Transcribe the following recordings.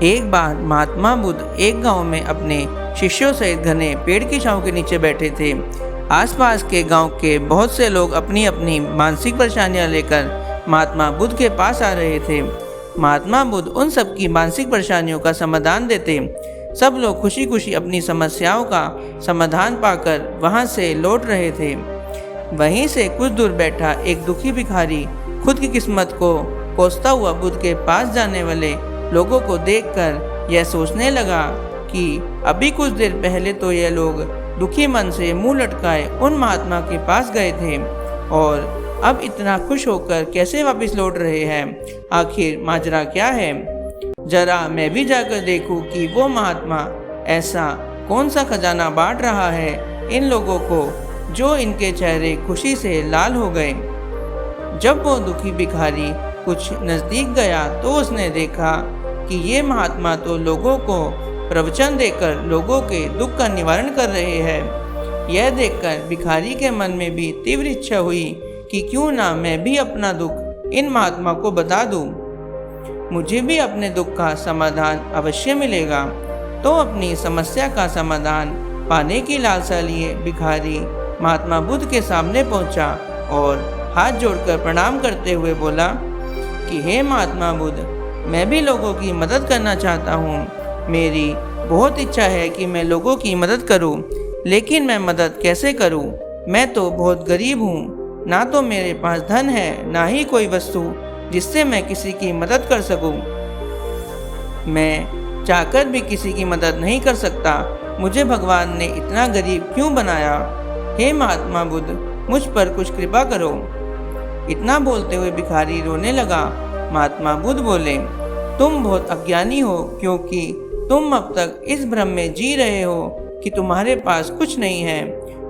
एक बार महात्मा बुद्ध एक गांव में अपने शिष्यों सहित घने पेड़ की छांव के नीचे बैठे थे। आसपास के गांव के बहुत से लोग अपनी अपनी मानसिक परेशानियां लेकर महात्मा बुद्ध के पास आ रहे थे। महात्मा बुद्ध उन सब की मानसिक परेशानियों का समाधान देते। सब लोग खुशी खुशी अपनी समस्याओं का समाधान पाकर वहां से लौट रहे थे। वहीं से कुछ दूर बैठा एक दुखी भिखारी खुद की किस्मत को कोसता हुआ बुद्ध के पास जाने वाले लोगों को देखकर यह सोचने लगा कि अभी कुछ देर पहले तो यह लोग दुखी मन से मुंह लटकाए उन महात्मा के पास गए थे और अब इतना खुश होकर कैसे वापस लौट रहे हैं। आखिर माजरा क्या है? जरा मैं भी जाकर देखूं कि वो महात्मा ऐसा कौन सा खजाना बांट रहा है इन लोगों को जो इनके चेहरे खुशी से लाल हो गए। जब वो दुखी भिखारी कुछ नज़दीक गया तो उसने देखा कि ये महात्मा तो लोगों को प्रवचन देकर लोगों के दुख का निवारण कर रहे हैं। यह देखकर भिखारी के मन में भी तीव्र इच्छा हुई कि क्यों ना मैं भी अपना दुख इन महात्मा को बता दूं। मुझे भी अपने दुख का समाधान अवश्य मिलेगा। तो अपनी समस्या का समाधान पाने की लालसा लिए भिखारी महात्मा बुद्ध के सामने पहुंचा और हाथ जोड़कर प्रणाम करते हुए बोला कि हे महात्मा बुद्ध, मैं भी लोगों की मदद करना चाहता हूँ। मेरी बहुत इच्छा है कि मैं लोगों की मदद करूँ, लेकिन मैं मदद कैसे करूँ? मैं तो बहुत गरीब हूँ। ना तो मेरे पास धन है, ना ही कोई वस्तु जिससे मैं किसी की मदद कर सकूँ। मैं चाहकर भी किसी की मदद नहीं कर सकता। मुझे भगवान ने इतना गरीब क्यों बनाया? हे महात्मा बुद्ध, मुझ पर कुछ कृपा करो। इतना बोलते हुए भिखारी रोने लगा। महात्मा बुद्ध बोले, तुम बहुत अज्ञानी हो, क्योंकि तुम अब तक इस भ्रम में जी रहे हो कि तुम्हारे पास कुछ नहीं है,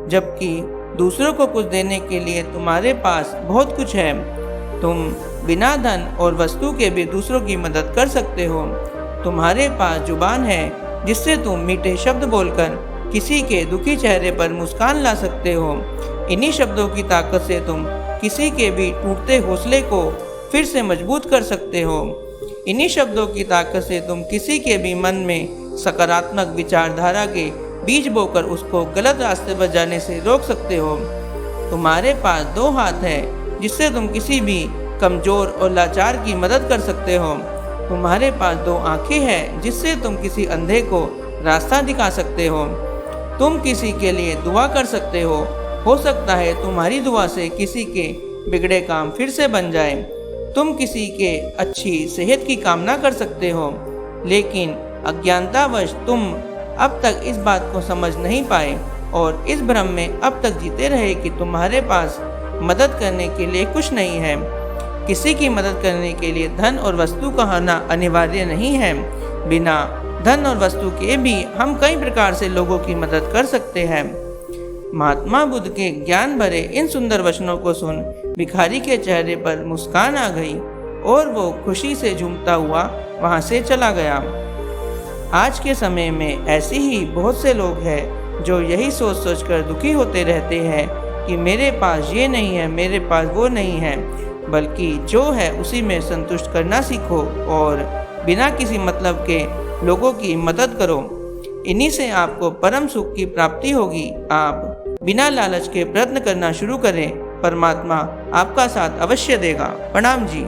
जबकि दूसरों को कुछ देने के लिए तुम्हारे पास बहुत कुछ है। तुम बिना धन और वस्तु के भी दूसरों की मदद कर सकते हो। तुम्हारे पास जुबान है जिससे तुम मीठे शब्द बोलकर किसी के दुखी चेहरे पर मुस्कान ला सकते हो। इन्हीं शब्दों की ताकत से तुम किसी के भी टूटते हौसले को फिर से मजबूत कर सकते हो। इन्हीं शब्दों की ताकत से तुम किसी के भी मन में सकारात्मक विचारधारा के बीज बोकर उसको गलत रास्ते पर जाने से रोक सकते हो। तुम्हारे पास 2 हाथ है जिससे तुम किसी भी कमजोर और लाचार की मदद कर सकते हो। तुम्हारे पास 2 आंखें हैं जिससे तुम किसी अंधे को रास्ता दिखा सकते हो। तुम किसी के लिए दुआ कर सकते हो सकता है तुम्हारी दुआ से किसी के बिगड़े काम फिर से बन जाए। तुम किसी के अच्छी सेहत की कामना कर सकते हो, लेकिन अज्ञानतावश तुम अब तक इस बात को समझ नहीं पाए और इस भ्रम में अब तक जीते रहे कि तुम्हारे पास मदद करने के लिए कुछ नहीं है। किसी की मदद करने के लिए धन और वस्तु का होना अनिवार्य नहीं है। बिना धन और वस्तु के भी हम कई प्रकार से लोगों की मदद कर सकते हैं। महात्मा बुद्ध के ज्ञान भरे इन सुंदर वचनों को सुन भिखारी के चेहरे पर मुस्कान आ गई और वो खुशी से झूमता हुआ वहां से चला गया। आज के समय में ऐसे ही बहुत से लोग हैं जो यही सोच सोच कर दुखी होते रहते हैं कि मेरे पास ये नहीं है, मेरे पास वो नहीं है, बल्कि जो है उसी में संतुष्ट करना सीखो और बिना किसी मतलब के लोगों की मदद करो। इन्हीं से आपको परम सुख की प्राप्ति होगी। आप बिना लालच के प्रयत्न करना शुरू करें, परमात्मा आपका साथ अवश्य देगा। प्रणाम जी।